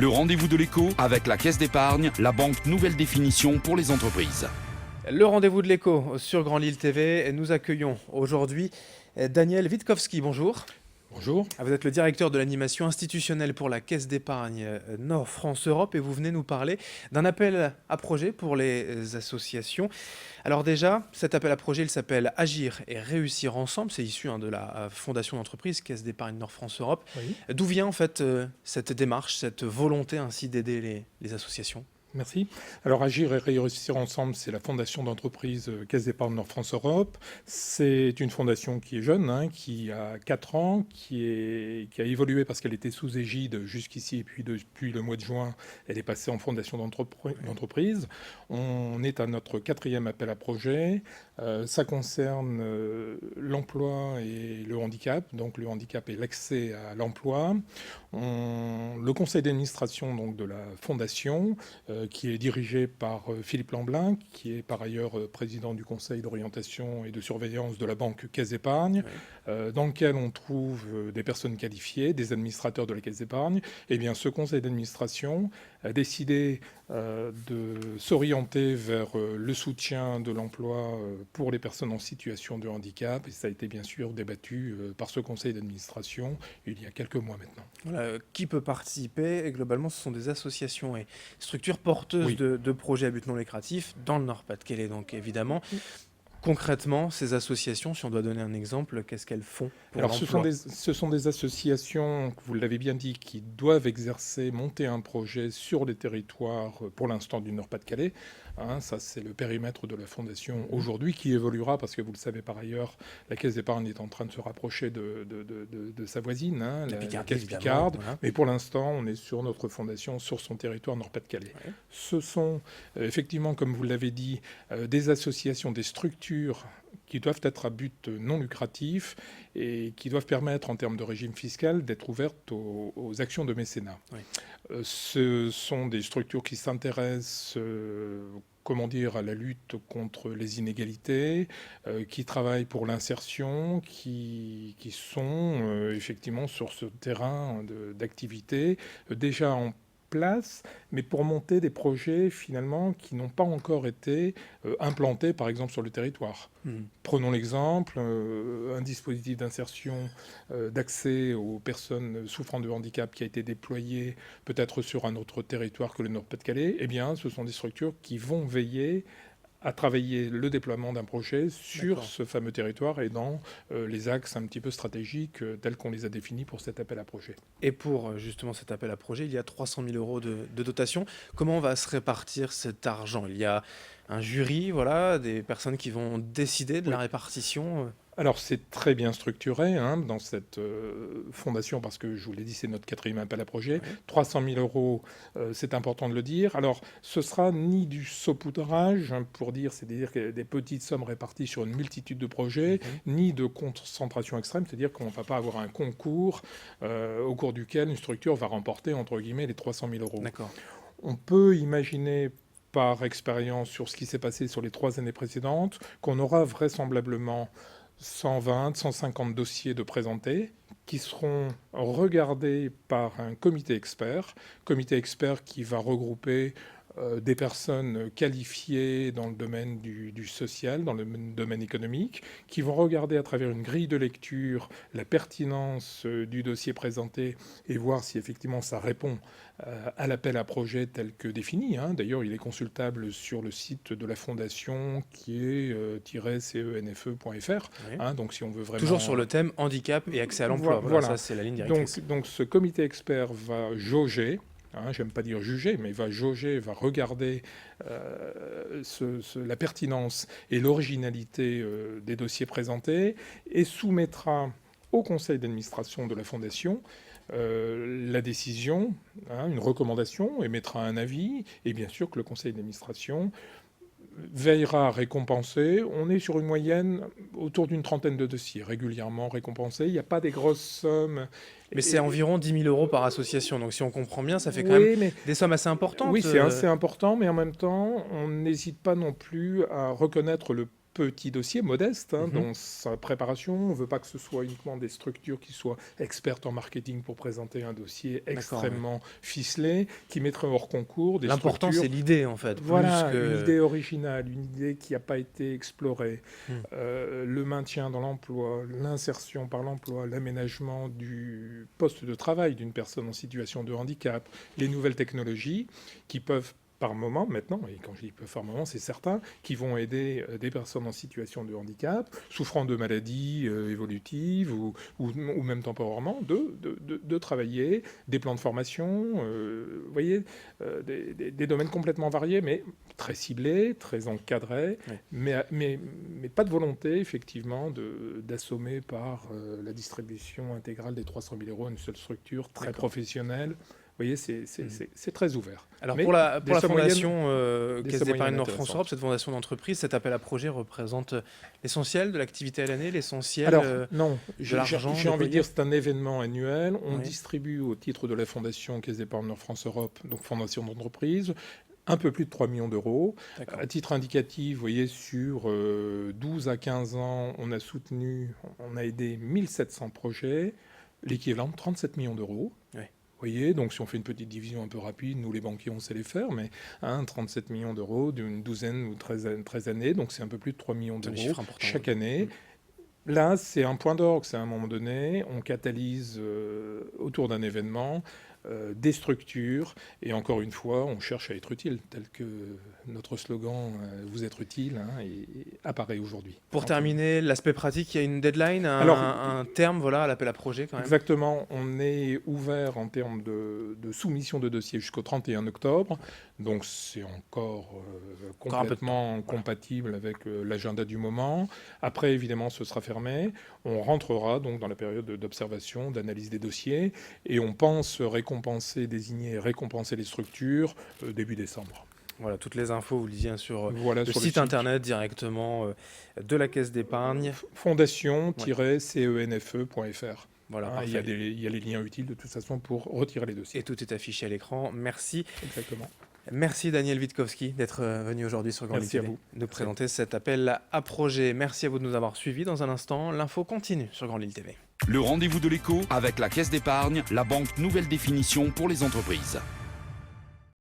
Le rendez-vous de l'écho avec la Caisse d'épargne, la banque nouvelle définition pour les entreprises. Le rendez-vous de l'écho sur Grand Lille TV. Nous accueillons aujourd'hui Daniel Witkowski. Bonjour. Bonjour. Vous êtes le directeur de l'animation institutionnelle pour la Caisse d'épargne Nord France Europe et vous venez nous parler d'un appel à projet pour les associations. Alors déjà, cet appel à projet, il s'appelle Agir et réussir ensemble. C'est issu de la fondation d'entreprise Caisse d'épargne Nord France Europe. Oui. D'où vient en fait cette démarche, cette volonté ainsi d'aider les associations ? Merci. Alors Agir et réussir ensemble, c'est la fondation d'entreprise Caisse d'épargne Nord France Europe. C'est une fondation qui est jeune, qui a 4 ans, qui a évolué parce qu'elle était sous égide jusqu'ici et puis depuis le mois de juin, elle est passée en fondation d'entreprise. On est à notre 4e appel à projet. Ça concerne l'emploi et le handicap. Donc le handicap et l'accès à l'emploi. Le conseil d'administration donc, de la fondation qui est dirigé par Philippe Lamblin, qui est par ailleurs président du conseil d'orientation et de surveillance de la banque Caisse d'épargne, dans lequel on trouve des personnes qualifiées, des administrateurs de la Caisse d'épargne. Eh bien, ce conseil d'administration a décidé de s'orienter vers le soutien de l'emploi pour les personnes en situation de handicap. Et ça a été bien sûr débattu par ce conseil d'administration il y a quelques mois maintenant. Voilà, qui peut participer ? Et globalement, ce sont des associations et structures porteuses de projets à but non lucratif dans le Nord-Pas-de-Calais, donc évidemment. Concrètement, ces associations, si on doit donner un exemple, qu'est-ce qu'elles font pour l'emploi ? Ce sont des associations, vous l'avez bien dit, qui doivent monter un projet sur les territoires, pour l'instant, du Nord-Pas-de-Calais. Ça, c'est le périmètre de la fondation aujourd'hui, qui évoluera, parce que vous le savez par ailleurs, la Caisse d'épargne est en train de se rapprocher de sa voisine, la Caisse Picarde. Voilà. Mais pour l'instant, on est sur notre fondation, sur son territoire Nord-Pas-de-Calais. Ouais. Ce sont, effectivement, comme vous l'avez dit, des associations, des structures qui doivent être à but non lucratif et qui doivent permettre, en termes de régime fiscal, d'être ouvertes aux actions de mécénat. Oui. Ce sont des structures qui s'intéressent à la lutte contre les inégalités, qui travaillent pour l'insertion, qui sont effectivement sur ce terrain d'activité déjà en place, mais pour monter des projets finalement qui n'ont pas encore été implantés par exemple sur le territoire. Prenons l'exemple, un dispositif d'insertion d'accès aux personnes souffrant de handicap qui a été déployé peut-être sur un autre territoire que le Nord-Pas-de-Calais. Eh bien, ce sont des structures qui vont veiller à travailler le déploiement d'un projet sur ce fameux territoire et dans les axes un petit peu stratégiques tels qu'on les a définis pour cet appel à projet. Et pour justement cet appel à projet, il y a 300 000 euros de dotation. Comment va se répartir cet argent ? Il y a un jury, des personnes qui vont décider de la répartition Alors, c'est très bien structuré dans cette fondation, parce que je vous l'ai dit, c'est notre 4e appel à projet. Oui. 300 000 euros, c'est important de le dire. Alors, ce sera ni du saupoudrage, pour dire, c'est-à-dire des petites sommes réparties sur une multitude de projets, ni de concentration extrême, c'est-à-dire qu'on ne va pas avoir un concours au cours duquel une structure va remporter, entre guillemets, les 300 000 euros. D'accord. On peut imaginer, par expérience sur ce qui s'est passé sur les 3 années précédentes, qu'on aura vraisemblablement 120, 150 dossiers de présentés qui seront regardés par un comité expert qui va regrouper des personnes qualifiées dans le domaine du social, dans le domaine économique, qui vont regarder à travers une grille de lecture la pertinence du dossier présenté et voir si effectivement ça répond à l'appel à projet tel que défini. D'ailleurs, il est consultable sur le site de la fondation qui est -cenfe.fr. Oui. Donc, si on veut vraiment... Toujours sur le thème handicap et accès à l'emploi. Voilà. Ça, c'est la ligne directrice. Donc, ce comité expert va jauger, j'aime pas dire juger, mais va regarder la pertinence et l'originalité des dossiers présentés et soumettra au conseil d'administration de la fondation la décision, une recommandation, émettra un avis, et bien sûr que le conseil d'administration veillera à récompenser. On est sur une moyenne autour d'une 30aine de dossiers régulièrement récompensés. Il n'y a pas des grosses sommes. Mais c'est environ 10 000 euros par association. Donc si on comprend bien, ça fait quand même des sommes assez importantes. Oui, c'est assez important, mais en même temps, on n'hésite pas non plus à reconnaître le petit dossier modeste dans sa préparation. On ne veut pas que ce soit uniquement des structures qui soient expertes en marketing pour présenter un dossier extrêmement ficelé, qui mettraient hors concours des L'important, structures... c'est l'idée, en fait. Voilà, plus que... une idée originale, une idée qui n'a pas été explorée. Le maintien dans l'emploi, l'insertion par l'emploi, l'aménagement du poste de travail d'une personne en situation de handicap, les nouvelles technologies qui peuvent par moment maintenant, et quand je dis par moment, c'est certain, qui vont aider des personnes en situation de handicap, souffrant de maladies évolutives ou même temporairement, de travailler, des plans de formation, vous voyez, des domaines complètement variés, mais très ciblés, très encadrés, mais pas de volonté, effectivement, d'assommer par la distribution intégrale des 300 000 € à une seule structure très professionnelle. Vous voyez, c'est très ouvert. Alors pour la fondation Caisse d'épargne Nord-France Europe, cette fondation d'entreprise, cet appel à projet représente l'essentiel de l'activité à l'année, l'essentiel non, de l'argent. J'ai envie de dire c'est un événement annuel. On distribue au titre de la fondation Caisse d'épargne Nord-France Europe, donc fondation d'entreprise, un peu plus de 3 millions d'euros. À titre indicatif, vous voyez, sur 12 à 15 ans, on a aidé 1700 projets, l'équivalent de 37 millions d'euros. Vous voyez, donc si on fait une petite division un peu rapide, nous les banquiers on sait les faire, mais 37 millions d'euros d'une douzaine ou 13 années, donc c'est un peu plus de 3 millions d'euros chaque année. Là, c'est un point d'orgue, c'est à un moment donné, on catalyse autour d'un événement des structures, et encore une fois, on cherche à être utile, tel que notre slogan « Vous êtes utile » apparaît aujourd'hui. Pour terminer, l'aspect pratique, il y a une deadline, un terme voilà, à l'appel à projet quand même. Exactement, on est ouvert en termes de soumission de dossier jusqu'au 31 octobre, donc c'est encore complètement compatible avec l'agenda du moment. Après, évidemment, ce sera fermé. On rentrera donc dans la période d'observation, d'analyse des dossiers, et on pense désigner et récompenser les structures début décembre. Voilà, toutes les infos, vous le disiez, sur le site internet directement de la Caisse d'épargne. Fondation-cenfe.fr. Voilà, il y a les liens utiles de toute façon pour retirer les dossiers. Et tout est affiché à l'écran. Merci. Exactement. Merci Daniel Witkowski d'être venu aujourd'hui sur Grand Lille TV, nous présenter cet appel à projet. Merci à vous de nous avoir suivis. Dans un instant, l'info continue sur Grand Lille TV. Le rendez-vous de l'écho avec la Caisse d'épargne, la banque nouvelle définition pour les entreprises.